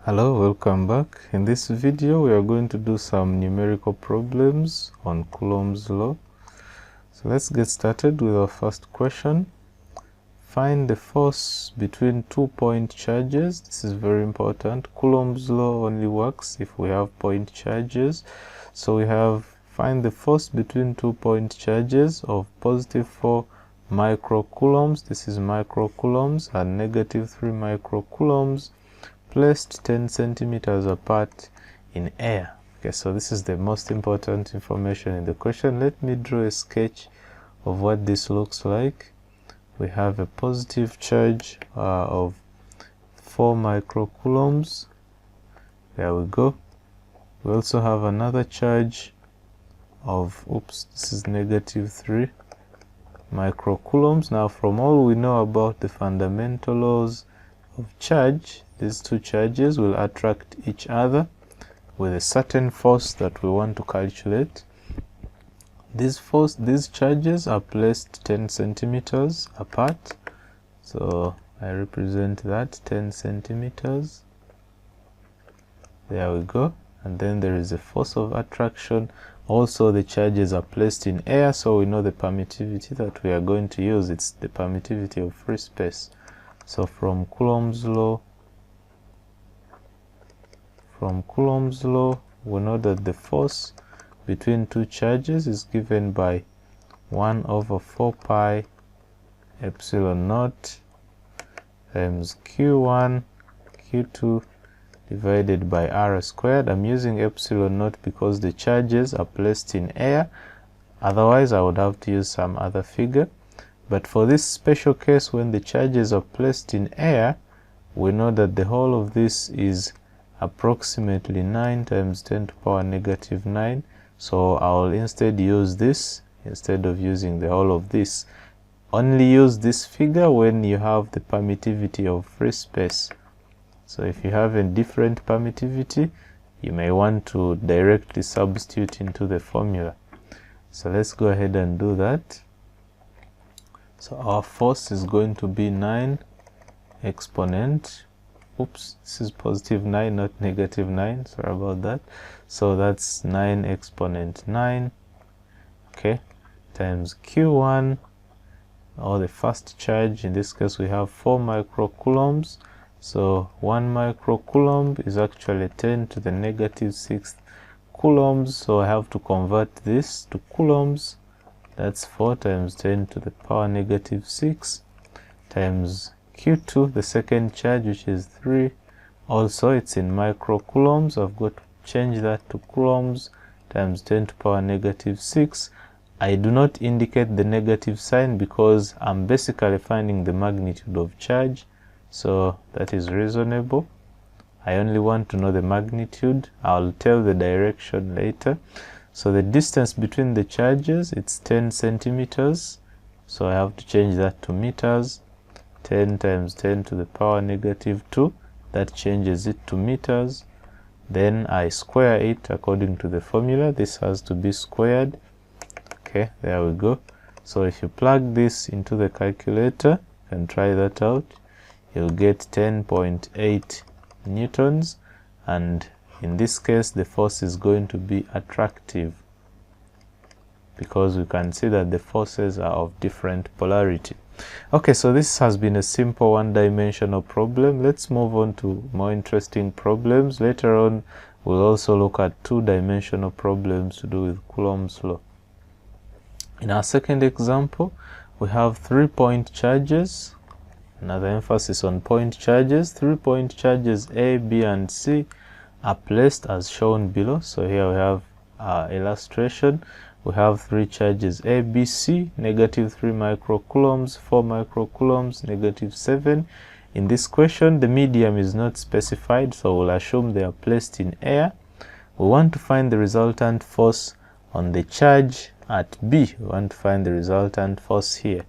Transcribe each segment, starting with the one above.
Hello, welcome back. In this video we are going to do some numerical problems on Coulomb's law. So let's get started with our first question. Find the force between 2-point charges. This is very important. Coulomb's law only works if we have point charges. So we have find the force between 2-point charges of positive 4 microcoulombs. This is microcoulombs, and negative 3 microcoulombs placed 10 centimeters apart in air. Okay, so this is the most important information in the question. Let me draw a sketch of what this looks like. We have a positive charge of 4 microcoulombs. There we go. We also have another charge of, this is negative 3 microcoulombs. Now, from all we know about the fundamental laws of charge, these two charges will attract each other with a certain force that we want to calculate. These charges are placed 10 centimeters apart. So I represent that 10 centimeters. There we go. And then there is a force of attraction. Also, the charges are placed in air, so we know the permittivity that we are going to use. It's the permittivity of free space. So from Coulomb's law, we know that the force between two charges is given by 1 over 4 pi epsilon naught times Q1 Q2 divided by R squared. I'm using epsilon naught because the charges are placed in air. Otherwise, I would have to use some other figure. But for this special case, when the charges are placed in air, we know that the whole of this is approximately 9 times 10 to the power negative 9. So I'll instead use this instead of using the whole of this. Only use this figure when you have the permittivity of free space. So if you have a different permittivity, you may want to directly substitute into the formula. So let's go ahead and do that. So our force is going to be 9 exponent, this is positive 9, not negative 9, sorry about that. So that's 9 exponent 9, okay, times Q1, or the first charge. In this case we have 4 microcoulombs. So 1 microcoulomb is actually 10 to the negative 6th coulombs. So I have to convert this to coulombs. That's 4 times 10 to the power negative 6 times Q2, the second charge, which is 3. Also, it's in microcoulombs. I've got to change that to coulombs times 10 to the power negative 6. I do not indicate the negative sign because I'm basically finding the magnitude of charge. So that is reasonable. I only want to know the magnitude. I'll tell the direction later. So the distance between the charges, it's 10 centimeters. So I have to change that to meters. 10 times 10 to the power negative 2. That changes it to meters. Then I square it according to the formula. This has to be squared. Okay, there we go. So if you plug this into the calculator and try that out, you'll get 10.8 newtons. And in this case, the force is going to be attractive because we can see that the forces are of different polarity. Okay, so this has been a simple one-dimensional problem. Let's move on to more interesting problems. Later on, we'll also look at two-dimensional problems to do with Coulomb's law. In our second example, we have 3-point charges. Another emphasis on point charges. 3-point charges A, B, and C are placed as shown below. So here we have our illustration. We have 3 charges A, B, C, negative 3 microcoulombs, 4 microcoulombs, negative 7. In this question, the medium is not specified, so we'll assume they are placed in air. We want to find the resultant force on the charge at B. We want to find the resultant force here.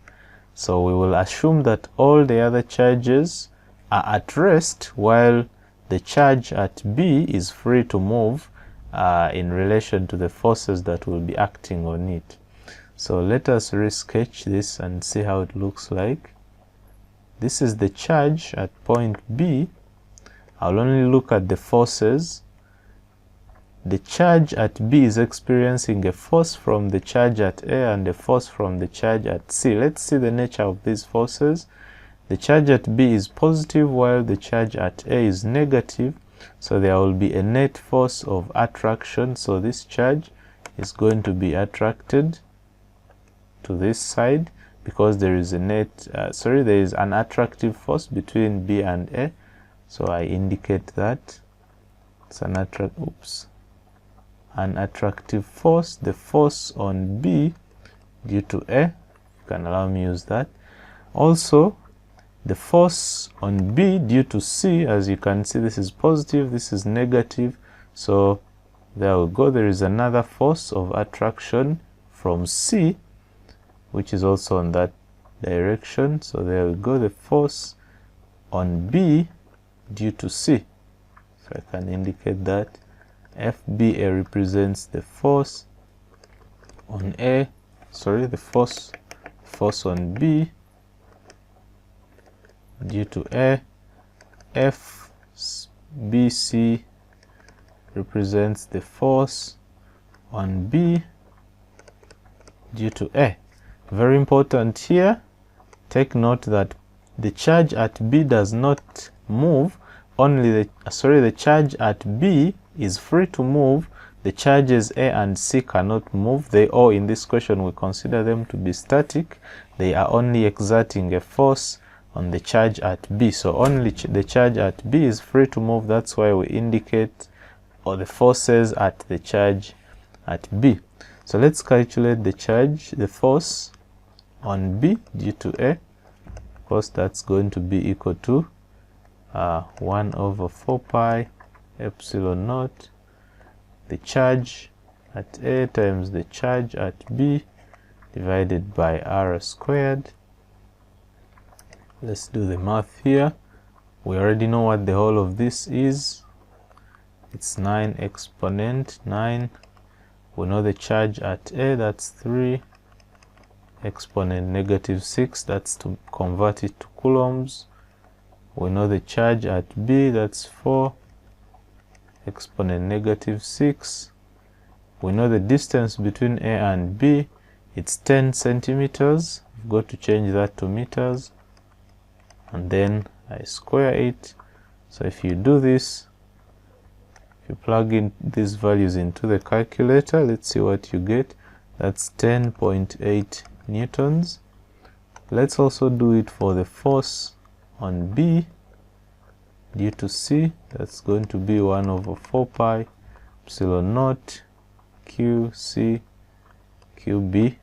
So we will assume that all the other charges are at rest while the charge at B is free to move in relation to the forces that will be acting on it. So let us resketch this and see how it looks like. This is the charge at point B, I'll only look at the forces. The charge at B is experiencing a force from the charge at A and a force from the charge at C. Let's see the nature of these forces. The charge at B is positive while the charge at A is negative. So there will be a net force of attraction. So this charge is going to be attracted to this side because there is a there is an attractive force between B and A. So I indicate that it's an attractive force. The force on B due to A, you can allow me use that. Also, the force on B due to C, as you can see, this is positive, this is negative. So there we go. There is another force of attraction from C, which is also on that direction. So there we go. The force on B due to C. So I can indicate that FBA represents the force on A, the force on B due to A. FBC represents the force on B due to A. Very important here, take note that the charge at B does not move. Only the charge at B is free to move. The charges A and C cannot move. They all, in this question, we consider them to be static. They are only exerting a force on the charge at B. So only the charge at B is free to move. That's why we indicate all the forces at the charge at B. So let's calculate the force on B due to A. Of course, that's going to be equal to 1 over 4 pi epsilon naught, the charge at A times the charge at B divided by r squared. Let's do the math here. We already know what the whole of this is. It's 9 exponent 9. We know the charge at A, that's 3 exponent negative 6. That's to convert it to coulombs. We know the charge at B, that's 4 exponent negative 6. We know the distance between A and B, it's 10 centimeters. We've got to change that to meters, and then I square it. So if you do this, if you plug in these values into the calculator, let's see what you get. That's 10.8 newtons. Let's also do it for the force on B due to C. That's going to be 1 over 4 pi epsilon naught QC QB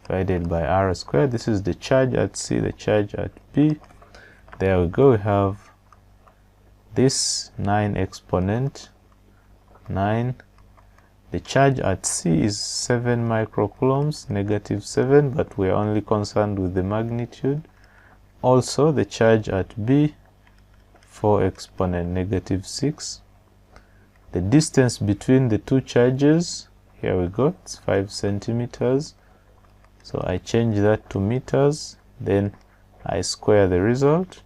divided by r squared. This is the charge at C, the charge at B. There we go. We have this 9 exponent 9. The charge at C is 7 microcoulombs, negative 7, but we're only concerned with the magnitude. Also, the charge at B, 4 exponent negative 6. The distance between the two charges, here we go, it's 5 centimeters. So I change that to meters, then I square the result.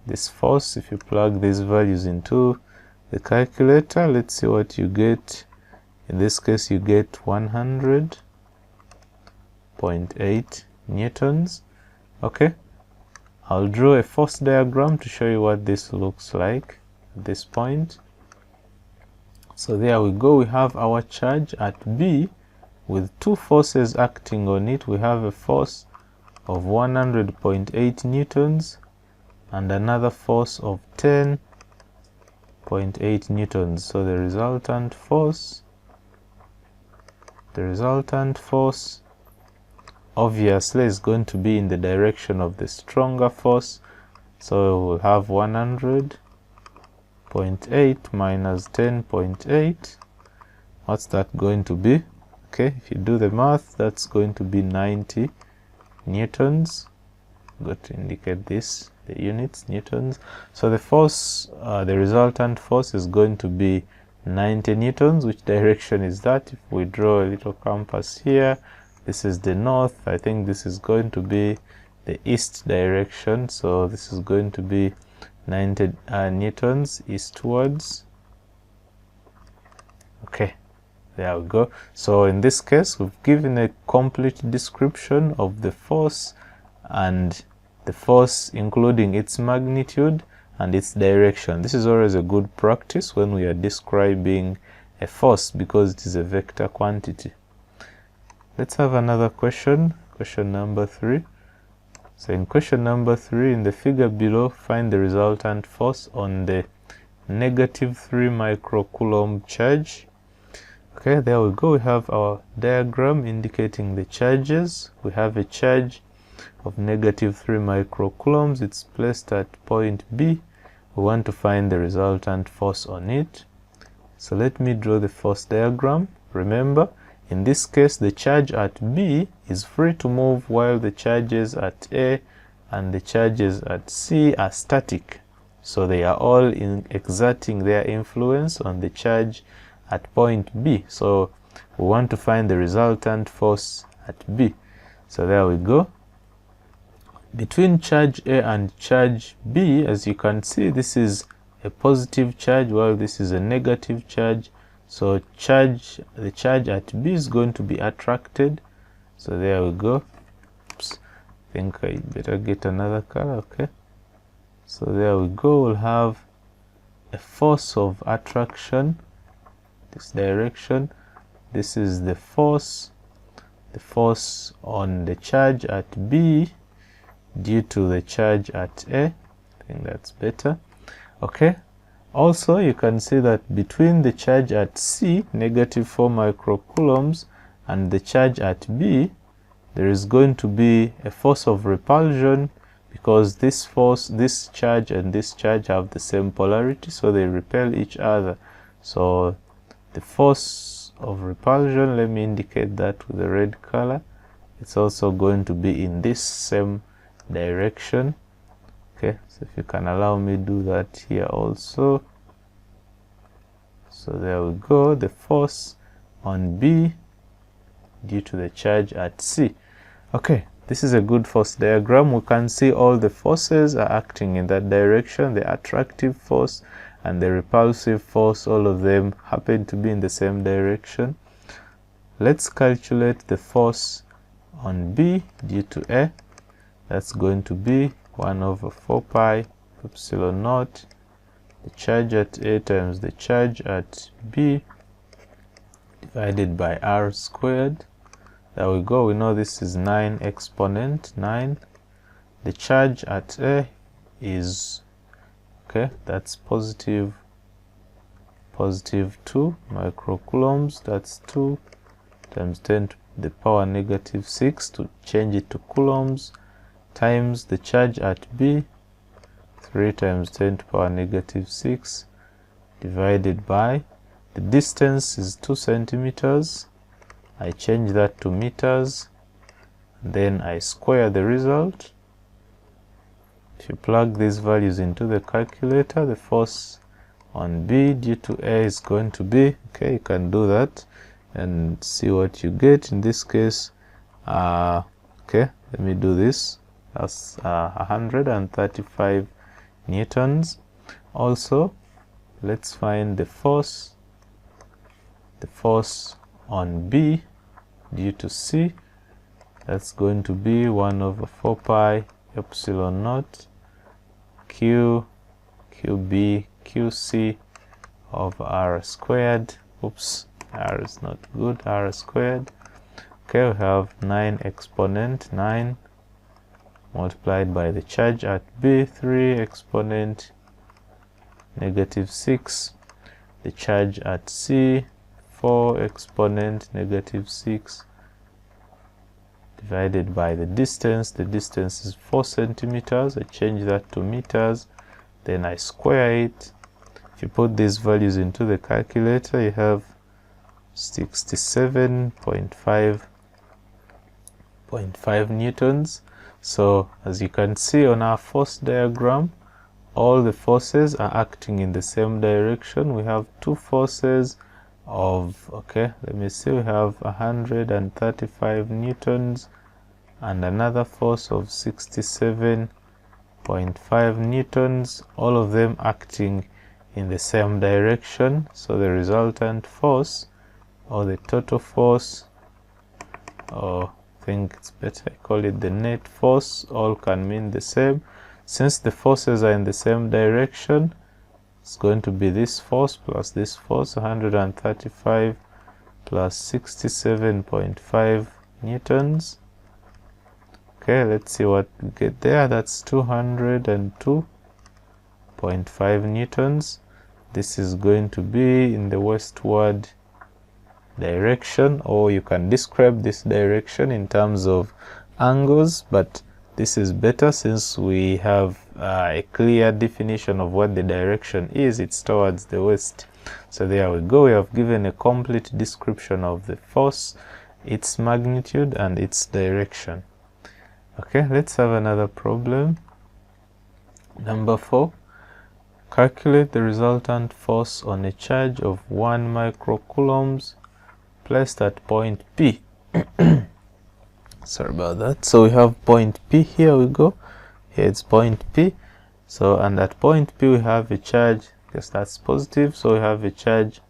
This force, if you plug these values into the calculator, let's see what you get. In this case, you get 100.8 newtons. Okay, I'll draw a force diagram to show you what this looks like at this point. So there we go. We have our charge at B with two forces acting on it. We have a force of 100.8 newtons and another force of 10.8 newtons. So the resultant force obviously is going to be in the direction of the stronger force. So we'll have 100.8 minus 10.8. What's that going to be? Okay, if you do the math, that's going to be 90 newtons. Got to indicate this, the units, newtons. So the force, the resultant force is going to be 90 newtons. Which direction is that? If we draw a little compass here, this is the north. I think this is going to be the east direction. So this is going to be 90 newtons eastwards. Okay, there we go. So in this case, we've given a complete description of the force, and the force including its magnitude and its direction. This is always a good practice when we are describing a force, because it is a vector quantity. Let's have another question, question number 3. So in question number 3, in the figure below, find the resultant force on the -3 microcoulomb charge. Okay, there we go. We have our diagram indicating the charges. We have a charge of -3 microcoulombs. It's placed at point B. We want to find the resultant force on it. So let me draw the force diagram. Remember, in this case, the charge at B is free to move, while the charges at A and the charges at C are static. So they are all exerting their influence on the charge at point B. So we want to find the resultant force at B. So there we go. Between charge A and charge B, as you can see, this is a positive charge while this is a negative charge. So the charge at B is going to be attracted. So there we go. Oops. I think I better get another color. Okay. So there we go. We'll have a force of attraction, this direction. This is the force on the charge at B due to the charge at A. I think that's better. Okay. Also, you can see that between the charge at C, -4 microcoulombs, and the charge at B, there is going to be a force of repulsion, because this charge and this charge have the same polarity, so they repel each other. So the force of repulsion, let me indicate that with the red color, it's also going to be in this same direction. Okay, so if you can allow me do that here also. So there we go, the force on B due to the charge at C. Okay, this is a good force diagram. We can see all the forces are acting in that direction. The attractive force and the repulsive force, all of them happen to be in the same direction. Let's calculate the force on B due to A. That's going to be 1/4 pi epsilon naught, the charge at A times the charge at B, divided by r squared. There we go. We know this is 9 exponent 9. The charge at A is, okay, that's positive 2 microcoulombs. That's 2 times 10 to the power -6 to change it to coulombs, times the charge at B, 3 times 10 to the power -6, divided by, the distance is 2 centimeters. I change that to meters, then I square the result. If you plug these values into the calculator, the force on B due to A is going to be, okay, you can do that and see what you get. In this case, okay, let me do this. That's 135 newtons. Also, let's find the force on B due to C. That's going to be 1/4 pi epsilon naught QB QC of r squared. Oops, r is not good, r squared. Okay, we have 9 exponent 9 multiplied by the charge at B, 3 exponent -6, the charge at C, 4 exponent -6, divided by the distance. The distance is 4 centimeters. I change that to meters, then I square it. If you put these values into the calculator, you have 67.5 newtons. So as you can see on our force diagram, all the forces are acting in the same direction. We have two forces of, okay, let me see, we have 135 newtons and another force of 67 0.5 newtons, all of them acting in the same direction. So the resultant force, or the total force, or I think it's better I call it the net force, all can mean the same. Since the forces are in the same direction, it's going to be this force plus this force, 135 plus 67.5 newtons. Okay, let's see what we get there. That's 202.5 newtons. This is going to be in the westward direction, or you can describe this direction in terms of angles, but this is better since we have a clear definition of what the direction is. It's towards the west. So there we go. We have given a complete description of the force, its magnitude, and its direction. Okay, let's have another problem. Number 4. Calculate the resultant force on a charge of 1 microcoulombs placed at point P. Sorry about that. So we have point P. Here we go. Here it's point P. So, and at point P we have a charge, because that's positive. So we have a charge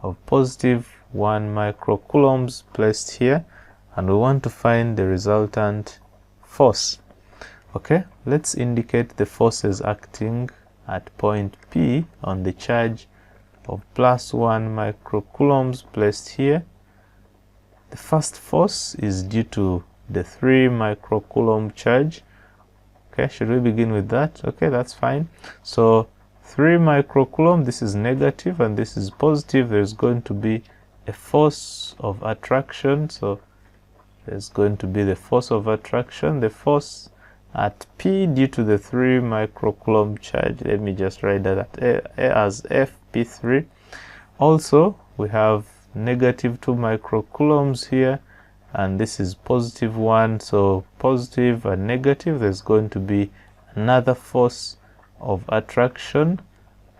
of positive 1 microcoulombs placed here, and we want to find the resultant force. Okay, let's indicate the forces acting at point P on the charge of plus 1 microcoulombs placed here. The first force is due to the 3 microcoulomb charge. Okay, should we begin with that? Okay, that's fine. So 3 microcoulomb, this is negative and this is positive. There's going to be a force of attraction. So there's going to be the force of attraction, the force at P due to the 3 microcoulomb charge. Let me just write that as FP3. Also, we have negative 2 microcoulombs here, and this is positive 1. So positive and negative, there's going to be another force of attraction.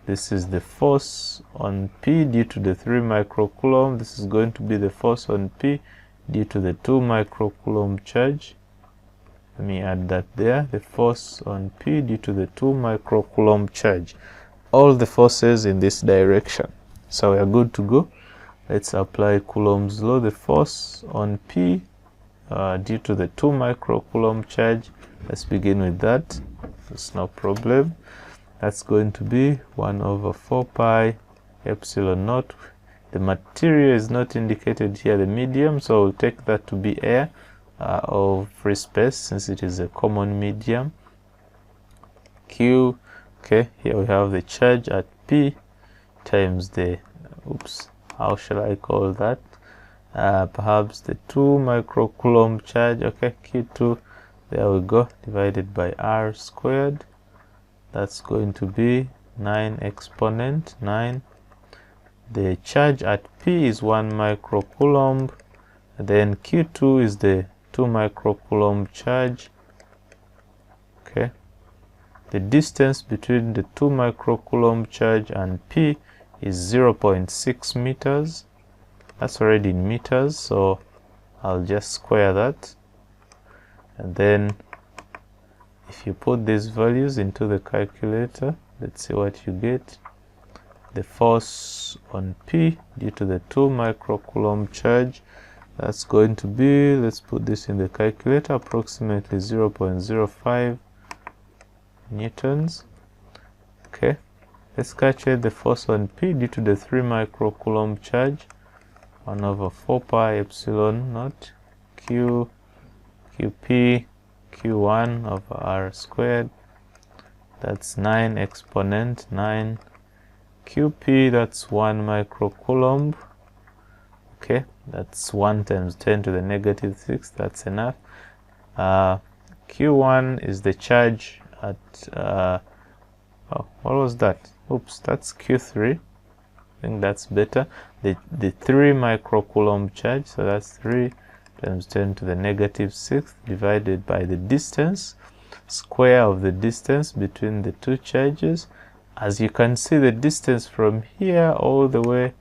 This is the force on P due to the 3 microcoulomb. This is going to be the force on P due to the 2 microcoulomb charge. Let me add that there, the force on P due to the 2 microcoulomb charge. All the forces in this direction. So we are good to go. Let's apply Coulomb's law. The force on P due to the 2 microcoulomb charge. Let's begin with that. There's no problem. That's going to be 1 over 4 pi epsilon naught. The material is not indicated here, the medium, so we'll take that to be air or free space since it is a common medium. Q, okay, here we have the charge at P times the, how shall I call that? Perhaps the 2 microcoulomb charge, okay, Q2, there we go, divided by R squared. That's going to be 9 exponent 9. The charge at P is 1 microcoulomb. Then Q2 is the 2 microcoulomb charge. Okay. The distance between the 2 microcoulomb charge and P is 0.6 meters. That's already in meters, so I'll just square that. And then if you put these values into the calculator, let's see what you get. The force on P due to the 2 microcoulomb charge, that's going to be, let's put this in the calculator, approximately 0.05 newtons. Okay, let's calculate the force on P due to the 3 microcoulomb charge. 1 over 4 pi epsilon naught QP Q1 over R squared. That's 9 exponent 9. QP, that's 1 microcoulomb. Okay, that's 1 times 10 to the negative 6. That's enough. Q1 is the charge at oh, what was that? Oops, that's Q3. I think that's better. The 3 microcoulomb charge, so that's 3 times 10 to the negative 6 divided by the distance, square of the distance between the two charges. As you can see, the distance from here all the way,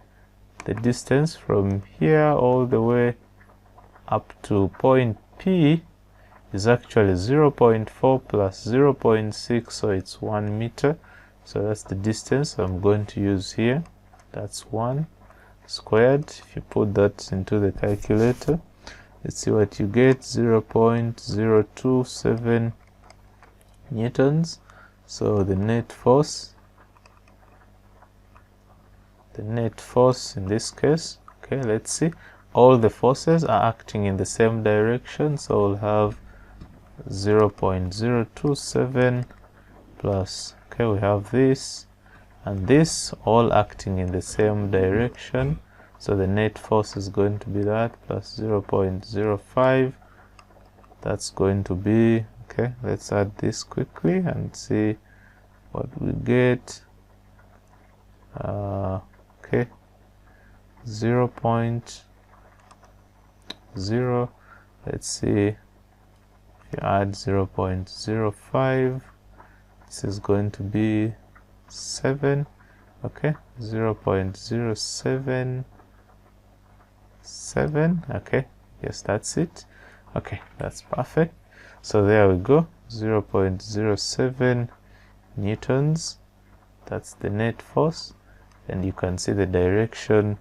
up to point P is actually 0.4 plus 0.6, so it's 1 meter. So that's the distance I'm going to use here. That's 1 squared. If you put that into the calculator, let's see what you get. 0.027 newtons. So the net force in this case, okay, let's see, all the forces are acting in the same direction, so we'll have 0.027 plus, okay, we have this and this all acting in the same direction, so the net force is going to be that plus 0.05. That's going to be, okay, let's add this quickly and see what we get. Okay, 0.0, let's see, if you add 0.05, this is going to be 7, okay, 0.077, okay, yes, that's it, okay, that's perfect. So there we go, 0.07 newtons, that's the net force, and you can see the direction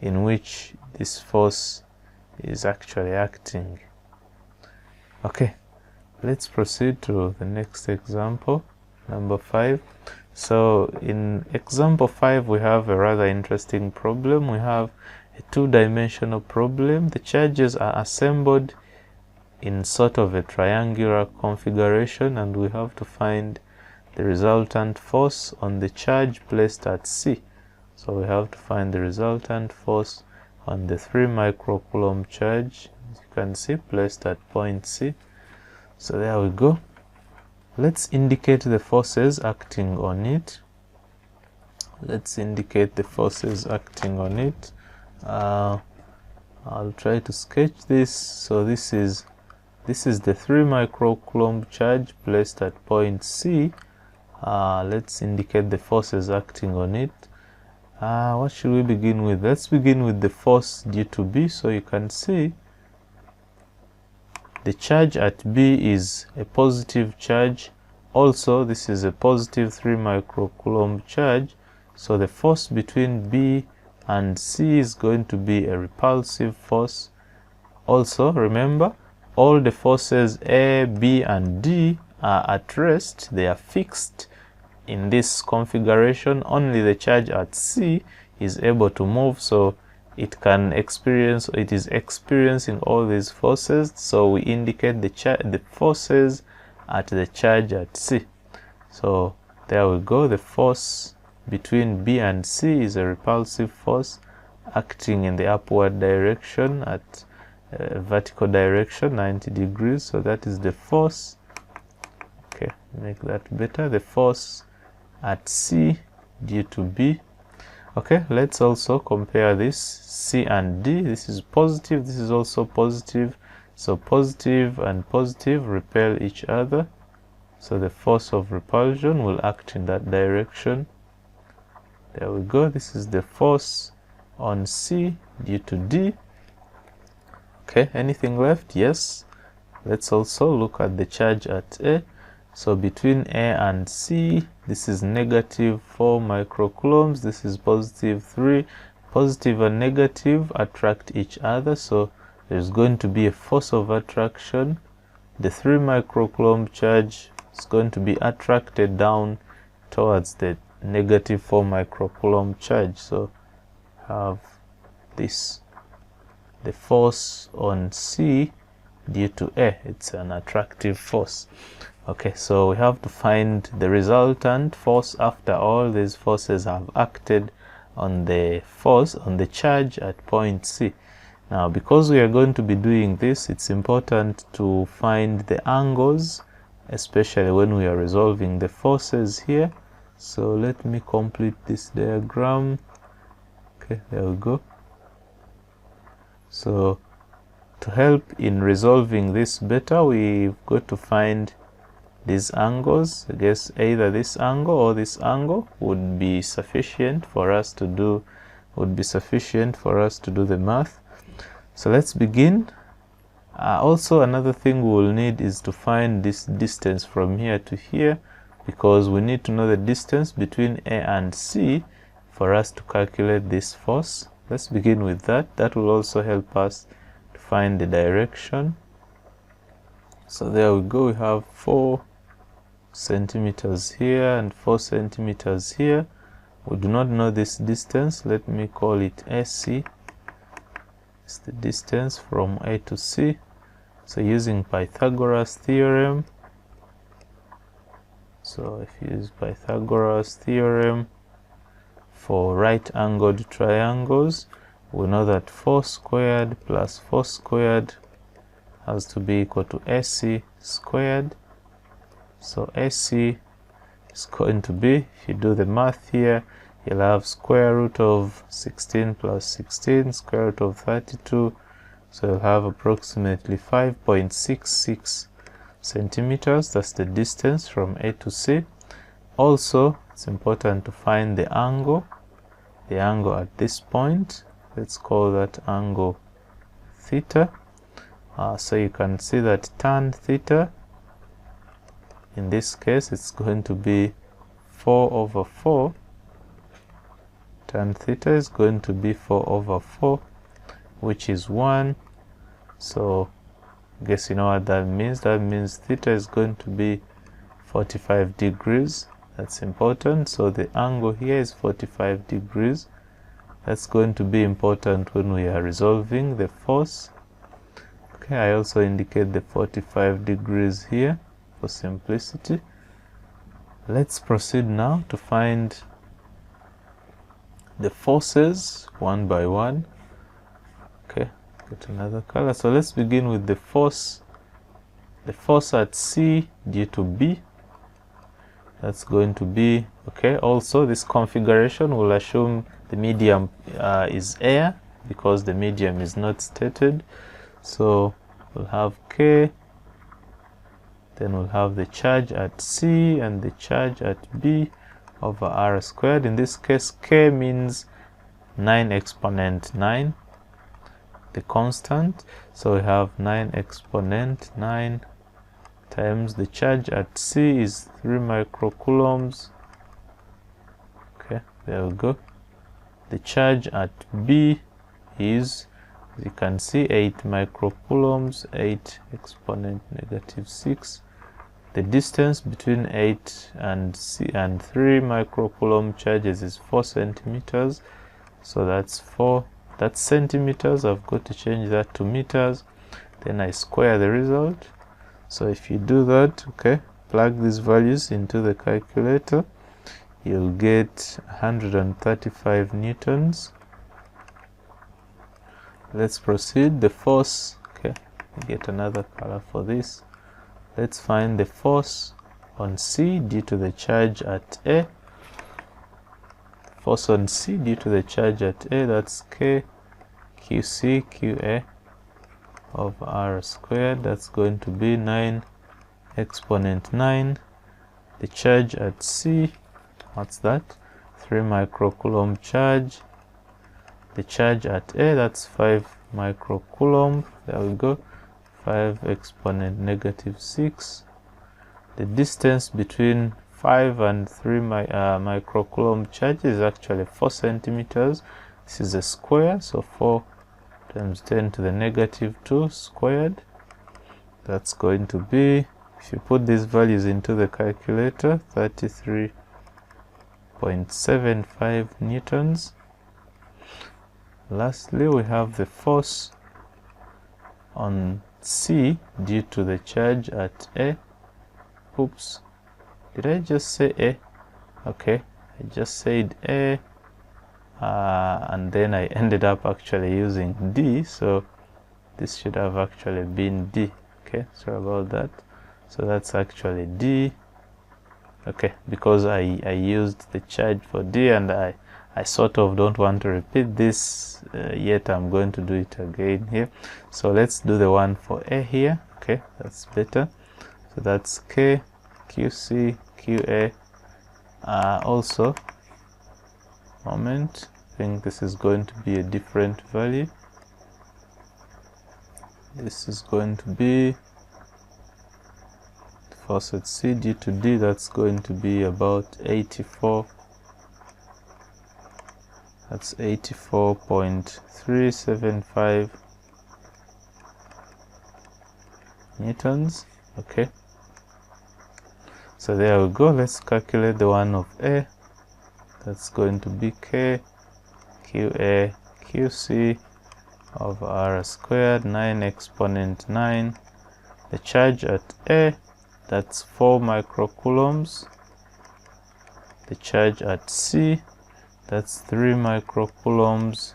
in which this force is actually acting. Okay, let's proceed to the next example, number 5. So in example 5, we have a rather interesting problem. We have a two-dimensional problem. The charges are assembled in sort of a triangular configuration, and we have to find the resultant force on the charge placed at C. So we have to find the resultant force on the 3 microcoulomb charge, as you can see, placed at point C. So there we go. Let's indicate the forces acting on it. Let's indicate the forces acting on it. I'll try to sketch this. So this is the 3 microcoulomb charge placed at point C. Let's indicate the forces acting on it. What should we begin with? Let's begin with the force due to B. So you can see the charge at B is a positive charge. Also, this is a positive 3 microcoulomb charge. So the force between B and C is going to be a repulsive force. Also, remember, all the forces A, B, and D are at rest. They are fixed in this configuration. Only the charge at C is able to move, so it is experiencing all these forces. So we indicate the forces at the charge at C. So there we go. The force between B and C is a repulsive force acting in the upward direction at vertical direction, 90 degrees. So that is the force. Okay, make that better. The force at C due to B. Okay, let's also compare this, C and D. This is positive, this is also positive. So positive and positive repel each other. So the force of repulsion will act in that direction. There we go. This is the force on C due to D. Okay, anything left? Yes. Let's also look at the charge at A. So between A and C, this is negative 4 microcoulombs. This is positive 3. Positive and negative attract each other. So there's going to be a force of attraction. The 3 microcoulomb charge is going to be attracted down towards the negative 4 microcoulomb charge. So have this, the force on C due to A. It's an attractive force. Okay, so we have to find the resultant force after all these forces have acted on the force, on the charge at point C. Now, because we are going to be doing this, it's important to find the angles, especially when we are resolving the forces here. So let me complete this diagram. Okay, there we go. So to help in resolving this better, we've got to find these angles. I guess either this angle or this angle would be sufficient for us to do the math. So let's begin Also, another thing we will need is to find this distance from here to here, because we need to know the distance between A and C for us to calculate this force. Let's begin with that. That will also help us to find the direction. So there we go. We have 4 centimeters here and 4 centimeters here. We do not know this distance. Let me call it AC. It's the distance from A to C. So using Pythagoras theorem, so if you use Pythagoras theorem for right-angled triangles, we know that 4 squared plus 4 squared has to be equal to AC squared. So AC is going to be, if you do the math here, you'll have square root of 16 plus 16, square root of 32. So you'll have approximately 5.66 centimeters. That's the distance from A to C. Also, it's important to find the angle at this point. Let's call that angle theta. So you can see that tan theta, in this case, it's going to be 4 over 4. Tan theta is going to be 4 over 4, which is 1. So I guess you know what that means. That means theta is going to be 45 degrees. That's important. So the angle here is 45 degrees. That's going to be important when we are resolving the force. Okay, I also indicate the 45 degrees here for simplicity. Let's proceed now to find the forces one by one. Okay, get another color. So let's begin with the force at C due to B. That's going to be, okay, also this configuration will assume the medium is air, because the medium is not stated. So we'll have K, then we'll have the charge at C and the charge at B over R squared. In this case, K means 9 exponent 9, the constant. So we have 9 exponent 9 times the charge at C is 3 microcoulombs. Okay, there we go. The charge at B is, as you can see, 8 microcoulombs, 8 exponent negative 6. The distance between 8 and 3 microcoulomb charges is 4 centimeters. So that's centimeters. I've got to change that to meters. Then I square the result. So if you do that, okay, plug these values into the calculator, you'll get 135 newtons. Let's proceed. The force, okay, get another color for this. Let's find the force on C due to the charge at A. Force on C due to the charge at A, that's K QC QA of R squared. That's going to be 9 exponent 9. The charge at C, what's that? 3 microcoulomb charge. The charge at A, that's 5 microcoulomb. There we go. 5 exponent negative 6. The distance between 5 and 3 microcoulomb charge is actually 4 centimeters. This is a square, so 4 times 10 to the negative 2 squared. That's going to be, if you put these values into the calculator, 33.75 newtons. Lastly, we have the force on C due to the charge at A. Oops, did I just say A? Okay, I just said A, and then I ended up actually using D, so this should have actually been D. Okay, sorry about that. So that's actually D. Okay, because I used the charge for D, and I sort of don't want to repeat this, yet I'm going to do it again here. So let's do the one for A here. Okay, that's better. So that's K QC QA. Also, moment, I think this is going to be a different value. this is going to be force at C due to D, that's going to be about 84. That's 84.375 newtons. Okay, so there we go. Let's calculate the one of A. That's going to be K QA QC over R squared 9 exponent 9. The charge at A, that's 4 microcoulombs. The charge at C, that's 3 microcoulombs.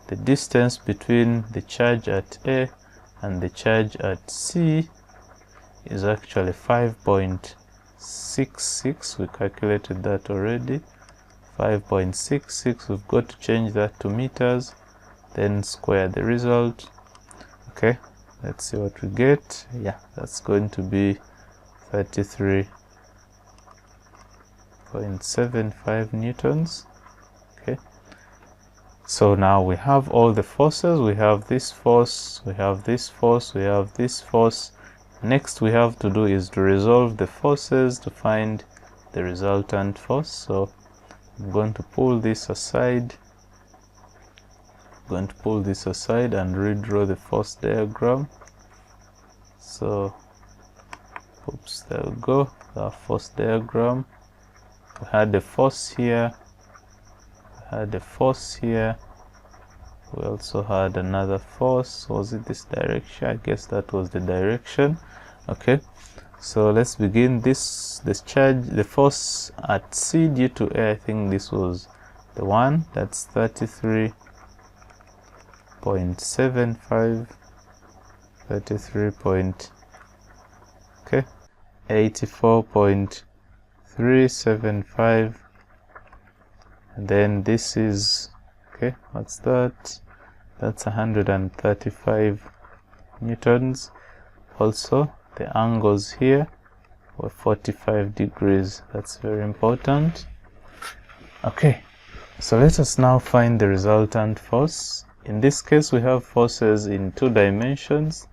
The distance between the charge at A and the charge at C is actually 5.66. We calculated that already. 5.66. We've got to change that to meters, then square the result. Okay, let's see what we get. Yeah, that's going to be 33.75 newtons. Okay, so now we have all the forces. We have this force, we have this force, we have this force. Next we have to do is to resolve the forces to find the resultant force. So I'm going to pull this aside. I'm going to pull this aside and redraw the force diagram. So, oops, there we go, the force diagram. We had the force here, we had the force here, we also had another force. Was it this direction? I guess that was the direction. Okay, so let's begin this charge, the force at C due to A. I think this was the one. That's 33.75, 84.375, and then this is, okay, what's that? That's 135 newtons. Also the angles here were 45 degrees. That's very important. Okay, so let us now find the resultant force. In this case we have forces in 2 dimensions,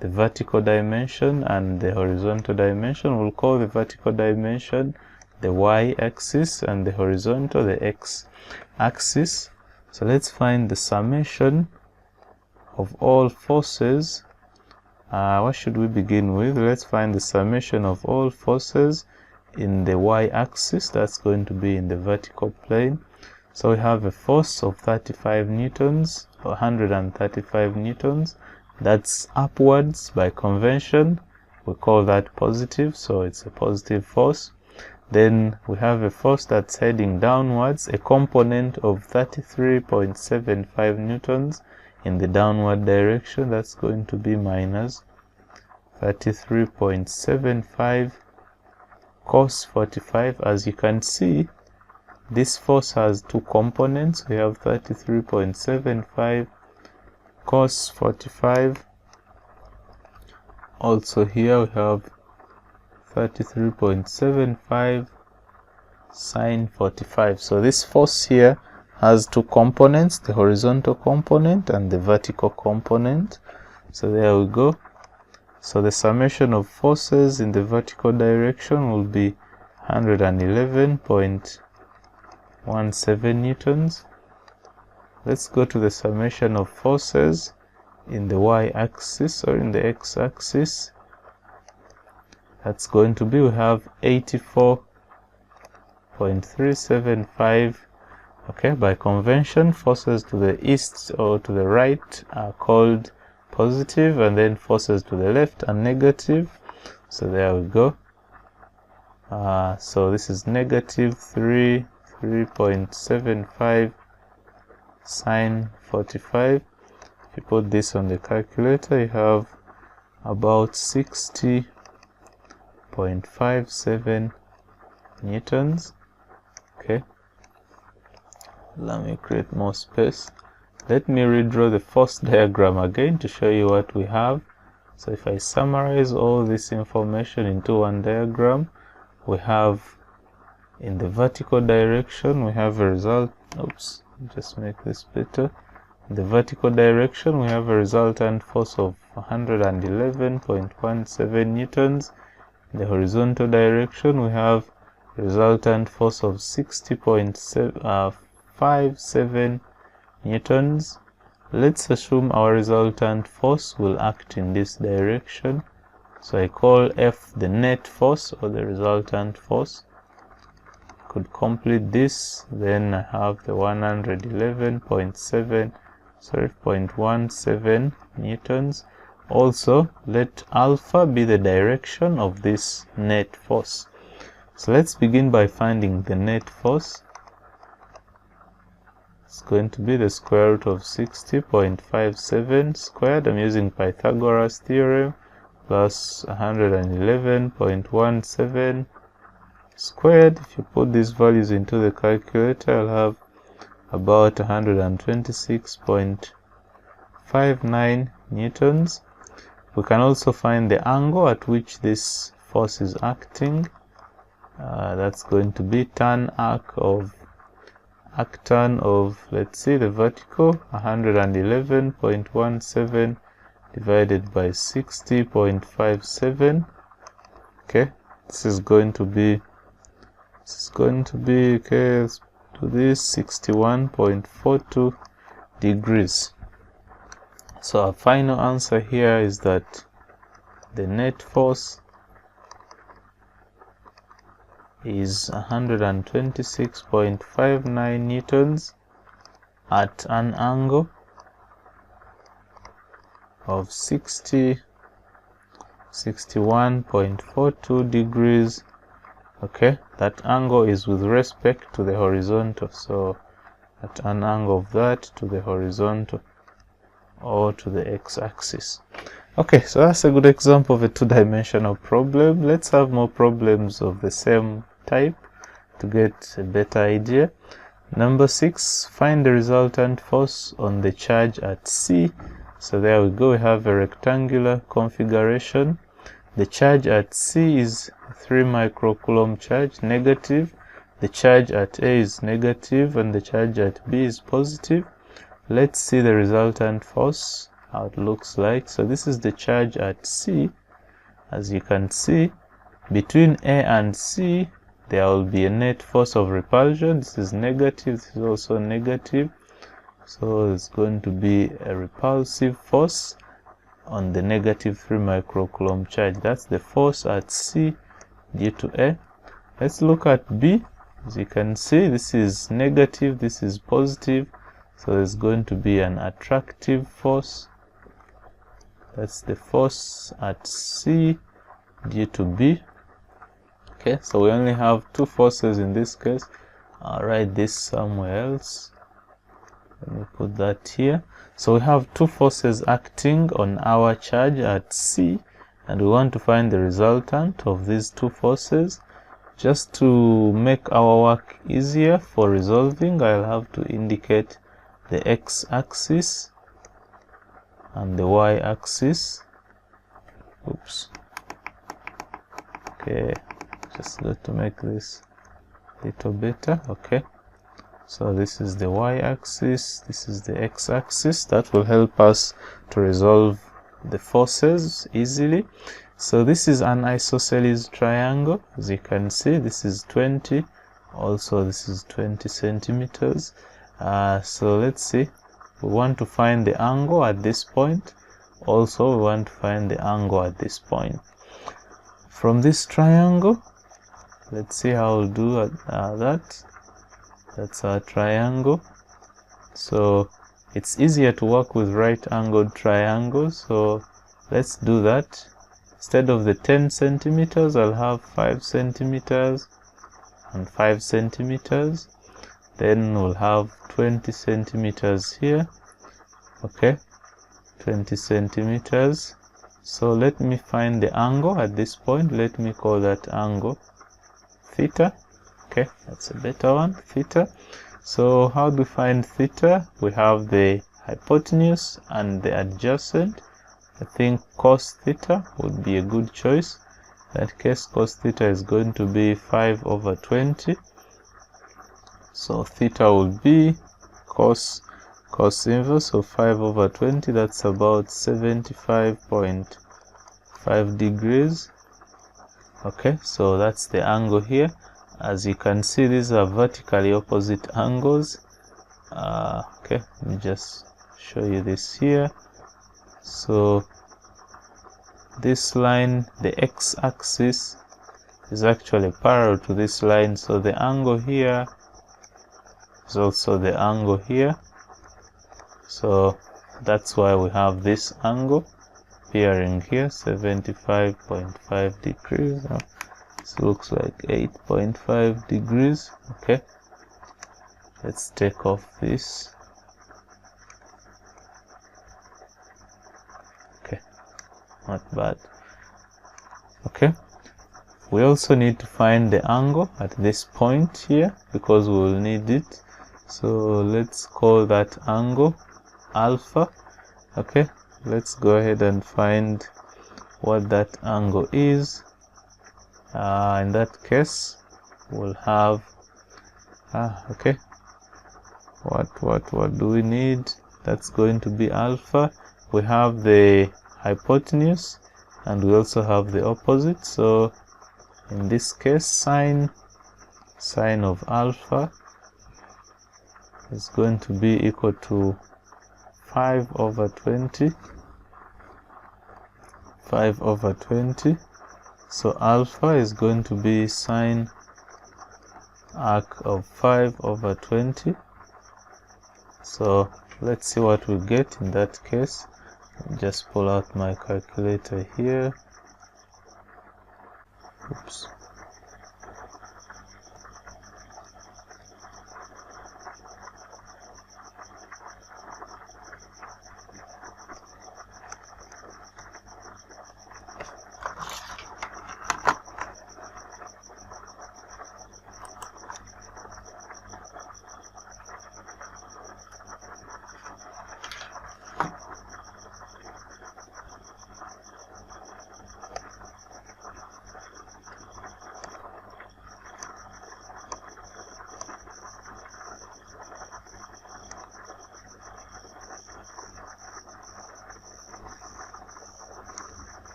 the vertical dimension and the horizontal dimension. We'll call the vertical dimension the y-axis and the horizontal the x-axis. So let's find the summation of all forces. What should we begin with? Let's find the summation of all forces in the y-axis. That's going to be in the vertical plane. So we have a force of 35 newtons, or 135 newtons. That's upwards. By convention we call that positive, so it's a positive force. Then we have a force that's heading downwards, a component of 33.75 newtons in the downward direction. That's going to be minus 33.75 cos 45. As you can see, this force has 2 components. We have 33.75 cos 45. Also here we have 33.75 sin 45. So this force here has 2 components, the horizontal component and the vertical component. So there we go. So the summation of forces in the vertical direction will be 111.17 newtons. Let's go to the summation of forces in the y-axis or in the x-axis. That's going to be, we have 84.375. Okay, by convention, forces to the east or to the right are called positive, and then forces to the left are negative. So there we go. So this is negative 3.75 sine 45. If you put this on the calculator, you have about 60.57 newtons. Okay, let me create more space. Let me redraw the force diagram again to show you what we have. So if I summarize all this information into one diagram, we have in the vertical direction we have a result. Oops, just make this better. the vertical direction, we have a resultant force of 111.17 newtons. In the horizontal direction, we have a resultant force of 60.57 newtons. Let's assume our resultant force will act in this direction. So I call F the net force, or the resultant force. Could complete this, then I have the 111.17 newtons. Also, let alpha be the direction of this net force. So let's begin by finding the net force. It's going to be the square root of 60.57 squared. I'm using Pythagoras theorem, plus 111.17 squared. If you put these values into the calculator, I'll have about 126.59 newtons. We can also find the angle at which this force is acting. That's going to be tan arctan of, let's see, the vertical, 111.17 divided by 60.57. Okay, this is going to be okay, let's do this, 61.42 degrees. So our final answer here is that the net force is 126.59 newtons at an angle of 61.42 degrees. Okay, that angle is with respect to the horizontal, so at an angle of that to the horizontal or to the x-axis. Okay, so that's a good example of a two-dimensional problem. Let's have more problems of the same type to get a better idea. Number 6, find the resultant force on the charge at C. So there we go, we have a rectangular configuration. The charge at C is 3 microcoulomb charge, negative. The charge at A is negative and the charge at B is positive. Let's see the resultant force, how it looks like. So this is the charge at C. As you can see, between A and C, there will be a net force of repulsion. This is negative, this is also negative. So it's going to be a repulsive force on the negative 3 microcoulomb charge. That's the force at C due to A. Let's look at B. As you can see, this is negative, this is positive. So there's going to be an attractive force. That's the force at C due to B. Okay, so we only have two forces in this case. I'll write this somewhere else. Let me put that here. So we have two forces acting on our charge at C, and we want to find the resultant of these two forces. Just to make our work easier for resolving, I'll have to indicate the x-axis and the y-axis. Oops. Okay, just got to make this a little better. Okay, so this is the y-axis, this is the x-axis. That will help us to resolve the forces easily. So this is an isosceles triangle. As you can see, this is 20, also this is 20 centimeters. So let's see, we want to find the angle at this point. Also we want to find the angle at this point. From this triangle, let's see how we'll do that. That's our triangle. So it's easier to work with right-angled triangles, so let's do that. Instead of the 10 centimeters, I'll have 5 centimeters and 5 centimeters. Then we'll have 20 centimeters here. Okay, 20 centimeters. So let me find the angle at this point. Let me call that angle theta. Okay, that's a better one, theta. So how do we find theta? We have the hypotenuse and the adjacent. I think cos theta would be a good choice. In that case, cos theta is going to be 5/20. So theta will be cos cos inverse of 5 over 20, that's about 75.5 degrees. Okay, so that's the angle here. As you can see, these are vertically opposite angles. Okay, let me just show you this here. So this line, the x-axis, is actually parallel to this line, so the angle here is also the angle here. So that's why we have this angle appearing here, 75.5 degrees. This looks like 8.5 degrees. Okay, let's take off this. Okay, not bad. Okay, we also need to find the angle at this point here because we will need it. So let's call that angle alpha. Okay, let's go ahead and find what that angle is. In that case, we'll have okay, what do we need? That's going to be alpha. We have the hypotenuse and we also have the opposite. So in this case, sine of alpha is going to be equal to 5 over 20. 5 over 20. So alpha is going to be sine arc of 5 over 20. So let's see what we get in that case. Just pull out my calculator here. Oops.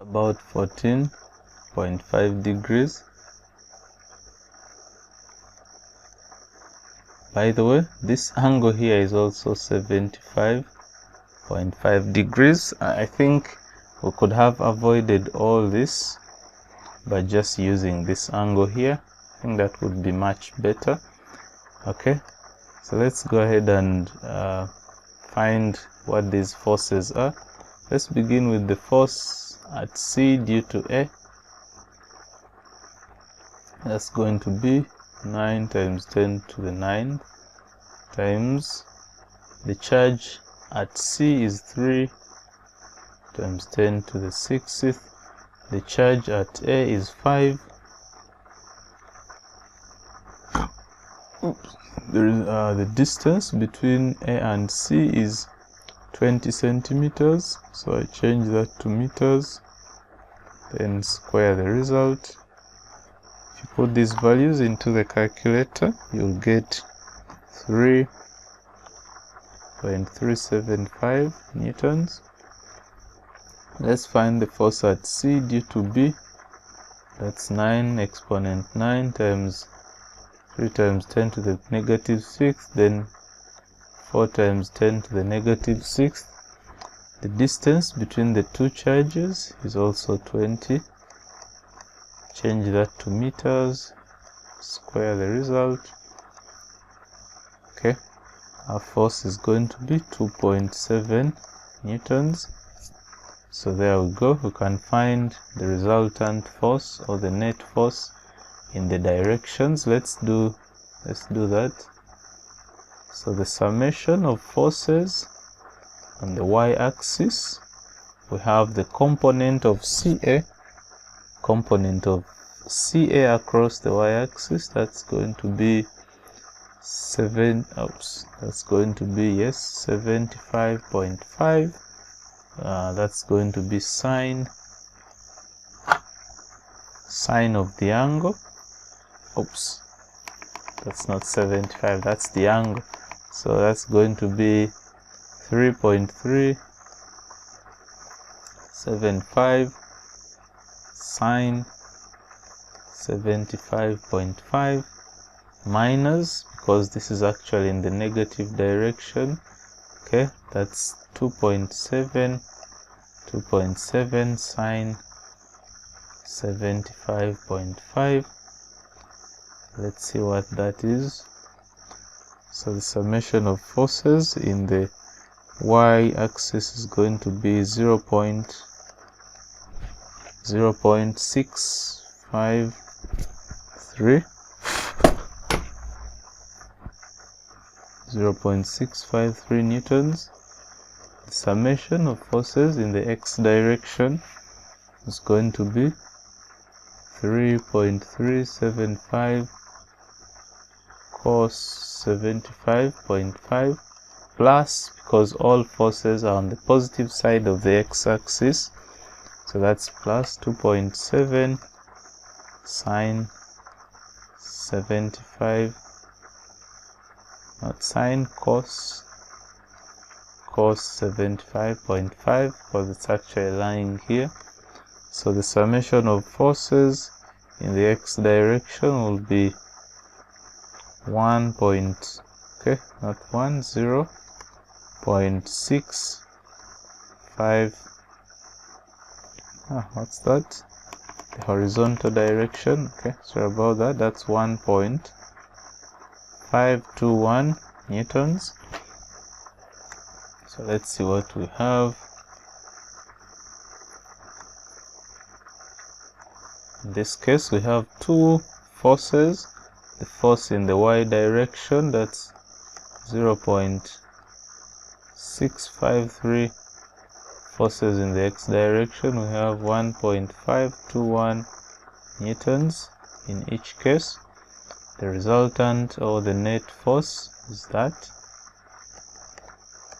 About 14.5 degrees. By the way, this angle here is also 75.5 degrees. I think we could have avoided all this by just using this angle here. I think that would be much better. Okay, so let's go ahead and find what these forces are. Let's begin with the force at C due to A. That's going to be 9 times 10 to the 9 times the charge at C is 3 times 10 to the 6th. The charge at A is 5. The distance between A and C is 20 centimeters, so I change that to meters, then square the result. If you put these values into the calculator, you'll get 3.375 newtons. Let's find the force at C due to B. That's 9 exponent 9 times 3 times 10 to the negative 6, then 4 times 10 to the negative 6th. The distance between the two charges is also 20. Change that to meters, square the result. Okay, our force is going to be 2.7 newtons. So there we go. We can find the resultant force or the net force in the directions. Let's do that. So the summation of forces on the y-axis, we have the component of CA across the y-axis. That's going to be 75.5. That's going to be sine of the angle. that's not 75, that's the angle. So that's going to be 3.375 sine 75.5 minus, because this is actually in the negative direction, okay, that's 2.7 sine 75.5. Let's see what that is. So the summation of forces in the y-axis is going to be 0.653 0.653 newtons. The summation of forces in the x direction is going to be 3.375 cos 75.5 plus, because all forces are on the positive side of the x-axis, so that's plus 2.7 sine 75, not sine, cos 75.5, because it's actually lying here. So the summation of forces in the x direction will be 0.65, what's that? The horizontal direction, okay, sorry about that, that's 1.521 newtons. So let's see what we have. In this case, we have two forces. The force in the y direction, that's 0.653. Forces in the x direction, we have 1.521 newtons in each case. The resultant or the net force is that.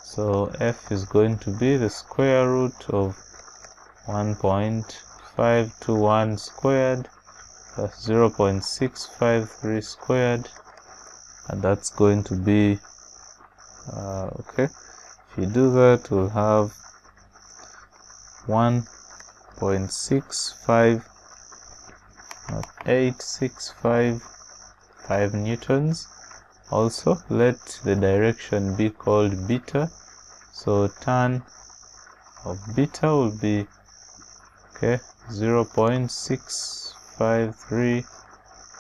So F is going to be the square root of 1.521 squared plus 0.653 squared, and that's going to be okay, if you do that, we'll have 1.8655 newtons. Also, let the direction be called beta, so tan of beta will be, okay, 0.653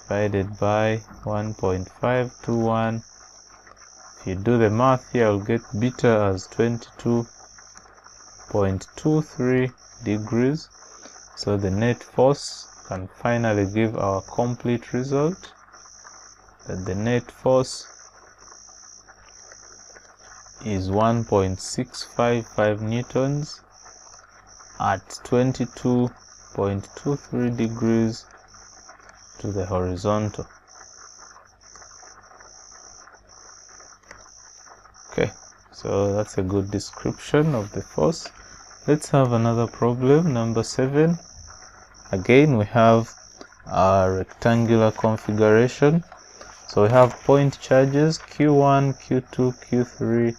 divided by 1.521. If you do the math here, I'll get beta as 22.23 degrees. So the net force can finally give our complete result, that the net force is 1.655 newtons at 22.23 degrees to the horizontal. Okay, so that's a good description of the force. Let's have another problem, number 7. Again, we have a rectangular configuration. So we have point charges Q1, Q2, Q3,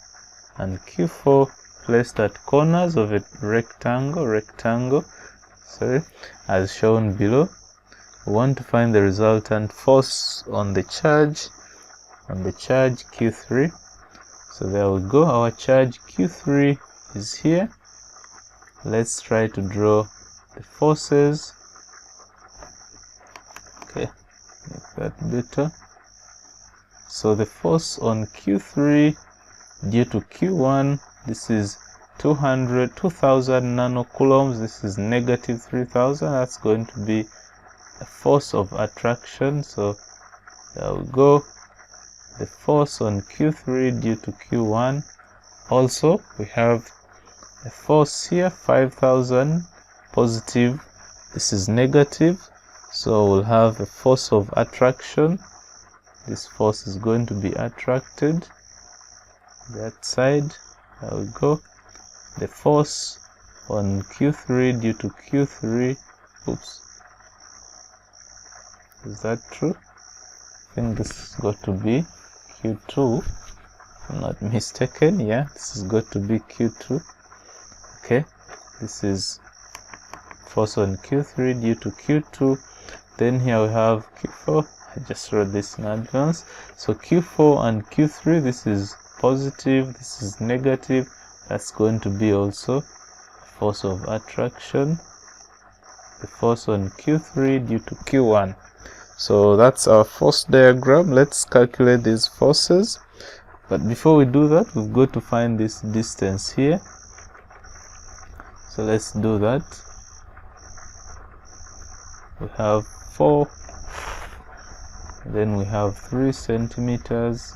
and Q4 placed at corners of a rectangle, as shown below. We want to find the resultant force on the charge Q3. So there we go, our charge Q3 is here. Let's try to draw the forces. Okay, make that better. So the force on Q3 due to Q1, this is 2000 nanocoulombs, this is negative 3000, that's going to be a force of attraction. So there we go, the force on Q3 due to Q1. Also, we have a force here, 5000 positive, this is negative, so we'll have a force of attraction. This force is going to be attracted that side. There we go. The force on Q3 due to Q3, oops, is that true? think this has got to be Q2, if I'm not mistaken. Yeah, this has got to be Q2. Okay, this is force on Q3 due to Q2. Then here we have Q4. I just wrote this in advance. So Q4 and Q3, this is positive, this is negative. That's going to be also force of attraction, the force on Q3 due to Q1. So that's our force diagram. Let's calculate these forces. But before we do that, we've got to find this distance here. So let's do that. We have 4, then we have 3 centimeters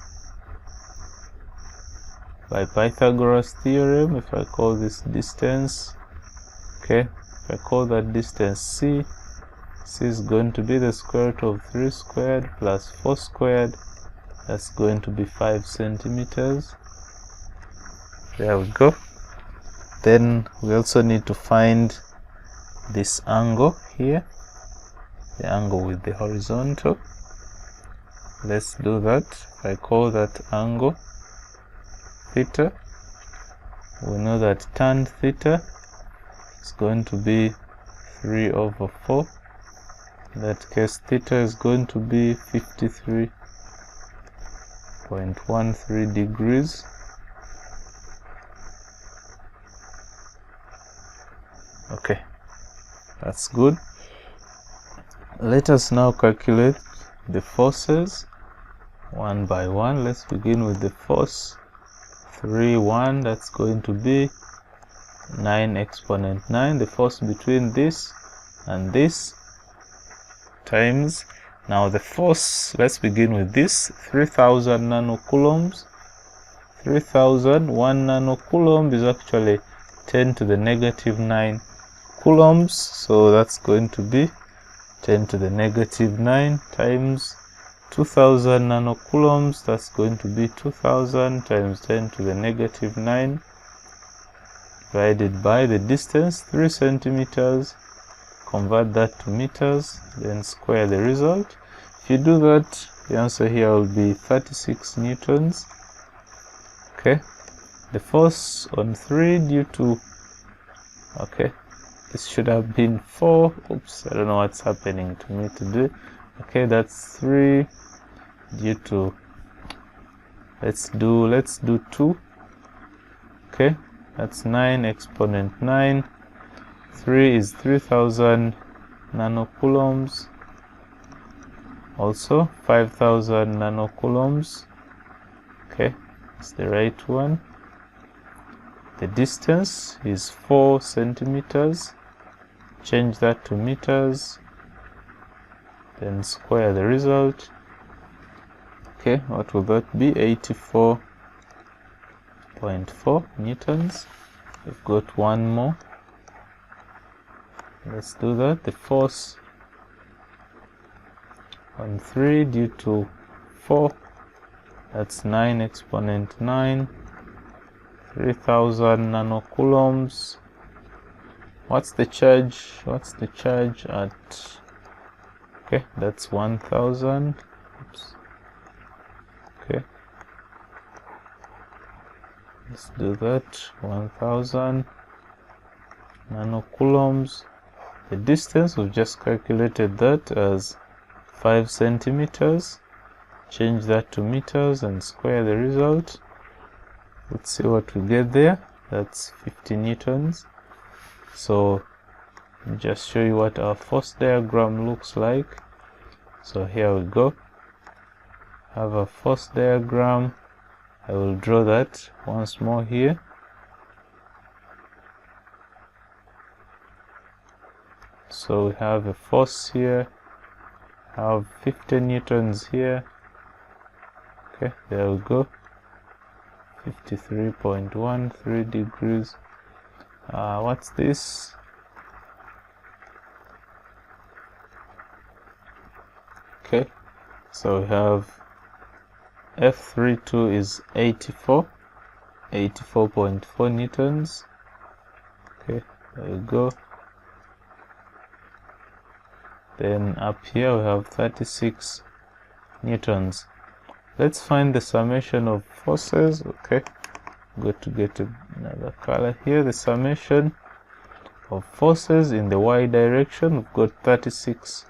by Pythagoras theorem. If I call this distance, okay, if I call that distance C, C is going to be the square root of 3 squared plus 4 squared. That's going to be 5 centimeters. There we go. Then we also need to find this angle here, the angle with the horizontal. Let's do that. If I call that angle theta, we know that tan theta is going to be 3 over 4. In that case, theta is going to be 53.13 degrees. Okay, that's good. Let us now calculate the forces one by one. Let's begin with the force 3, 1. That's going to be 9 exponent 9. The force between this and this times. Now the force, let's begin with this, 3000 nanocoulombs. 3000, 1 nanocoulomb is actually 10 to the negative 9 coulombs. So that's going to be 10 to the negative 9 times 2000 nanocoulombs. That's going to be 2000 times 10 to the negative 9 divided by the distance, 3 centimeters. Convert that to meters, then square the result. If you do that, the answer here will be 36 newtons. Okay, the force on 3 due to, okay, this should have been 4. Oops, I don't know what's happening to me today. Okay, that's 3 due to, let's do 2. Okay, that's 9 exponent 9. 3 is 3000 nanocoulombs, also 5000 nanocoulombs. Okay, it's the right one. The distance is 4 centimeters. Change that to meters, then square the result. Okay, what will that be? 84.4 newtons. We've got one more. Let's do that. The force on 3 due to 4, that's 9 exponent 9, 3000 nanocoulombs. What's the charge? What's the charge at? Okay, that's 1000. Oops. Okay, let's do that. 1000 nanocoulombs. The distance, we've just calculated that as 5 centimeters. Change that to meters and square the result. Let's see what we get there. That's 50 newtons. So just show you what our force diagram looks like. So here we go. Have a force diagram. I will draw that once more here. So we have a force here, have 50 newtons here. Okay, there we go. 53.13 degrees. What's this? Okay, so we have F32 is 84.4 newtons. Okay, there you go. Then up here we have 36 newtons. Let's find the summation of forces. Okay, good to get another color here. The summation of forces in the y direction, we've got 36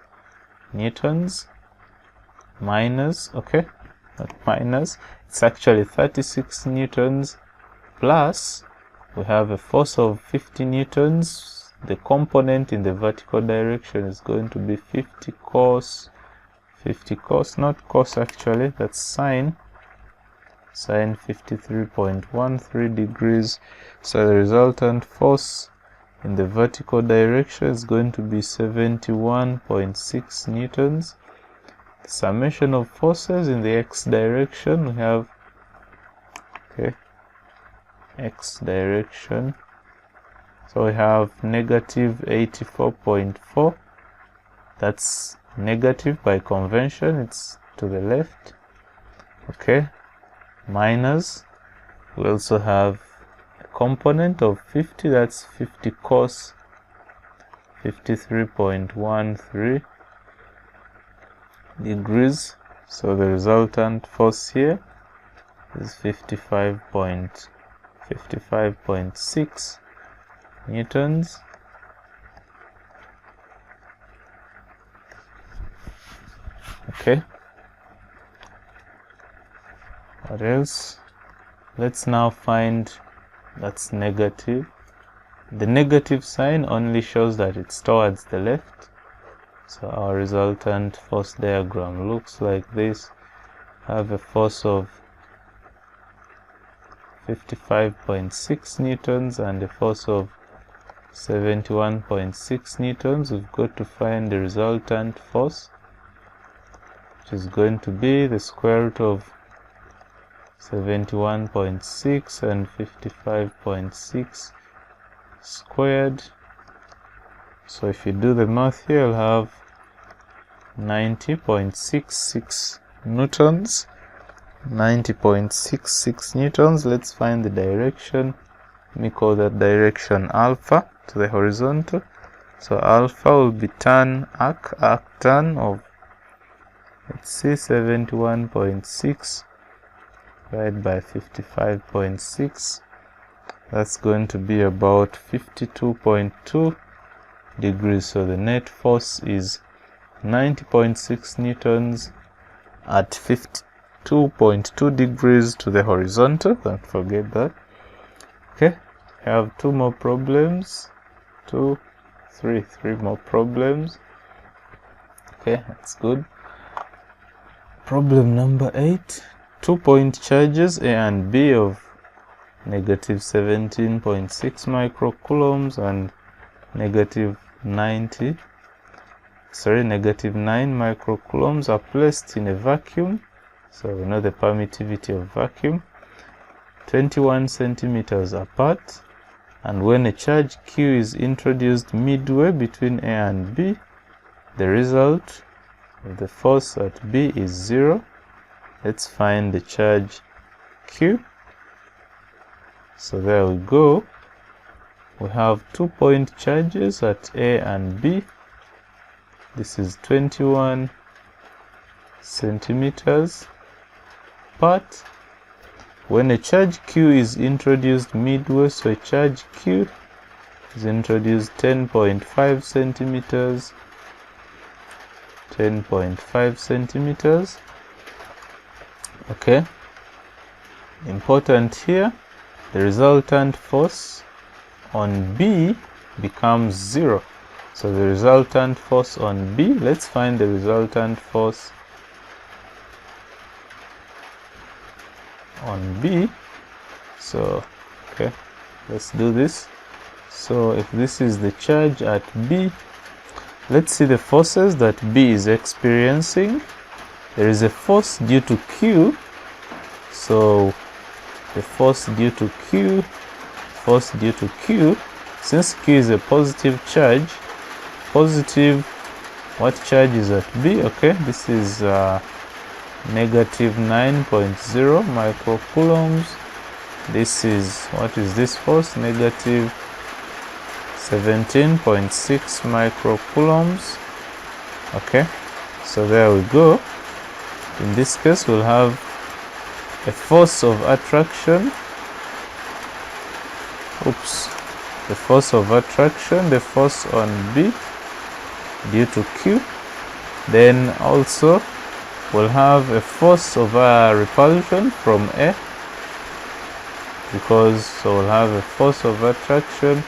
newtons minus, okay, not minus, it's actually 36 newtons plus we have a force of 50 newtons. The component in the vertical direction is going to be 50 cos, not cos actually, that's sine 53.13 degrees. So the resultant force in the vertical direction is going to be 71.6 newtons. The summation of forces in the x direction, we have, okay, x direction, so we have negative 84.4. That's negative by convention, it's to the left. Okay, minus, we also have a component of 50, that's 50 cos 53.13 degrees. So the resultant force here is 55.6 newtons. Okay, what else? Let's now find, that's negative. The negative sign only shows that it's towards the left. So our resultant force diagram looks like this. Have a force of 55.6 newtons and a force of 71.6 newtons. We've got to find the resultant force, which is going to be the square root of 71.6 and 55.6 squared. So if you do the math here, you'll have 90.66 newtons. 90.66 newtons. Let's find the direction. Let me call that direction alpha to the horizontal. So alpha will be tan arc tan of, let's see, 71.6 divided by 55.6. That's going to be about 52.2 degrees. So the net force is 90.6 newtons at 52.2 degrees to the horizontal. Don't forget that. Okay, I have two more problems. Three more problems. Okay, that's good. Problem number 8. 2-point charges A and B of negative 17.6 microcoulombs and negative 9 microcoulombs are placed in a vacuum. So we know the permittivity of vacuum, 21 centimeters apart, and when a charge Q is introduced midway between A and B, the result of the force at B is 0. Let's find the charge Q. So there we go. We have 2-point charges at A and B. This is 21 centimeters apart. When a charge Q is introduced midway, so a charge Q is introduced 10.5 centimeters. 10.5 centimeters. Okay. Important here, the resultant force on B becomes 0. So the resultant force on B, let's find the resultant force on B. So, okay, let's do this. So if this is the charge at B, let's see the forces that B is experiencing. There is a force due to Q. So the force due to Q, since Q is a positive charge, what charge is at B? Okay, this is negative 9.0 microcoulombs. This is, what is this force? Negative 17.6 microcoulombs. Okay, so there we go. In this case, we'll have a force of attraction. The force of attraction, the force on B due to Q. Then also we'll have a force of repulsion from A, because so we'll have a force of attraction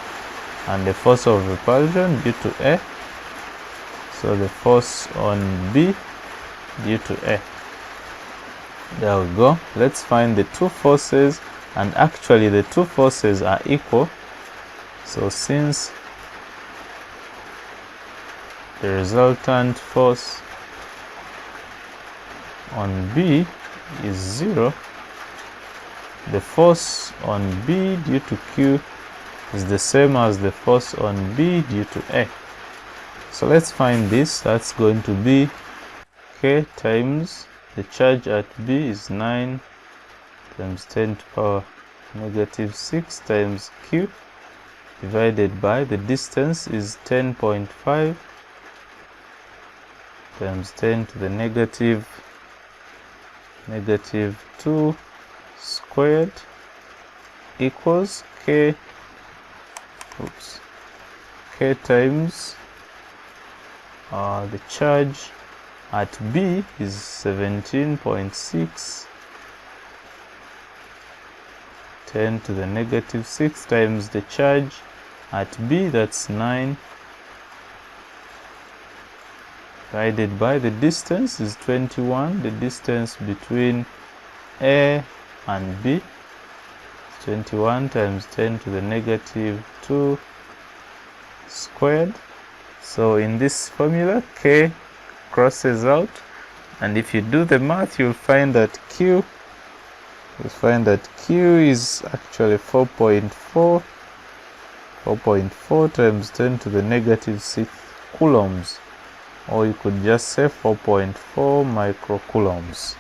and a force of repulsion due to A. So the force on B due to A. There we go. Let's find the two forces, and actually the two forces are equal. So since the resultant force on B is 0, the force on B due to Q is the same as the force on B due to A. So let's find this. That's going to be K times the charge at B is 9 times 10 to the power -6 times Q, divided by the distance is 10.5 times 10 to the -2 squared equals K times the charge at B is 17.6, 10 to the -6 times the charge at B, that's 9, divided by the distance is 21. The distance between A and B is 21 times 10 to the -2 squared. So in this formula, K crosses out, and if you do the math, you'll find that Q is actually 4.4 times 10 to the -6 coulombs, or you could just say 4.4 microcoulombs.